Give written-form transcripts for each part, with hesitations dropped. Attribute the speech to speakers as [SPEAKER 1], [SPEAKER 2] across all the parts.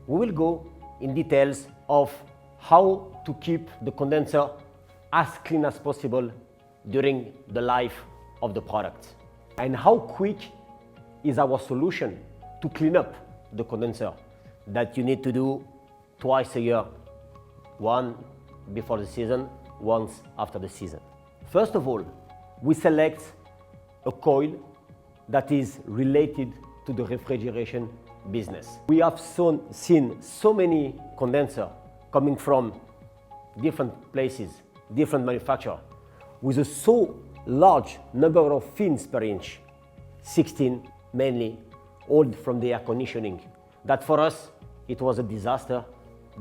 [SPEAKER 1] we will go in details of how to keep the condenser as clean as possible during the life of the product, and how quick is our solution to clean up the condenser that you need to do twice a year, one before the season, once after the season. First of all, we select a coil that is related to the refrigeration business. We have seen so many condensers coming from different places, different manufacturers, with a so large number of fins per inch, 16 mainly, all from the air conditioning, that for us it was a disaster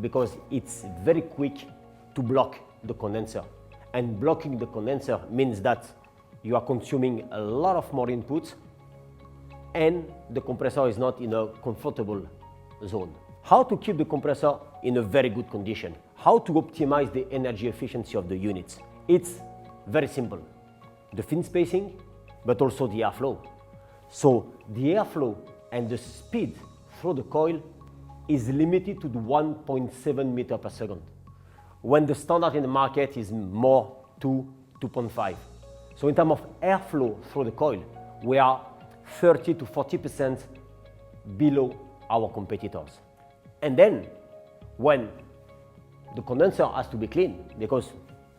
[SPEAKER 1] because it's very quick to block the condenser. And blocking the condenser means that you are consuming a lot of more input and the compressor is not in a comfortable zone. How to keep the compressor in a very good condition? How to optimize the energy efficiency of the units? It's very simple. The fin spacing, but also the airflow. So the airflow and the speed through the coil is limited to 1.7 meters per second, when the standard in the market is more 2.5. So in terms of airflow through the coil, we are 30 to 40% below our competitors. And then when the condenser has to be clean, because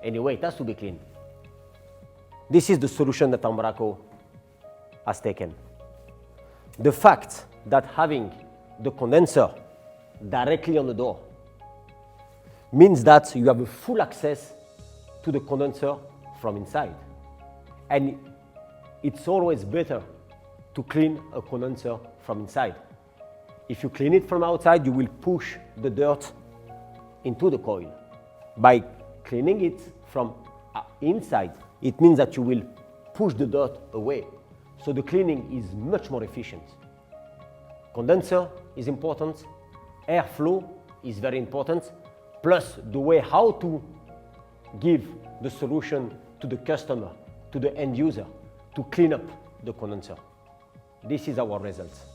[SPEAKER 1] anyway it has to be clean, this is the solution that Embraco has taken. The fact that having the condenser directly on the door means that you have a full access to the condenser from inside. And it's always better to clean a condenser from inside. If you clean it from outside, you will push the dirt into the coil. By cleaning it from inside, it means that you will push the dirt away. So the cleaning is much more efficient. Condenser is important, airflow is very important, plus the way how to give the solution to the customer, to the end user, to clean up the condenser. This is our results.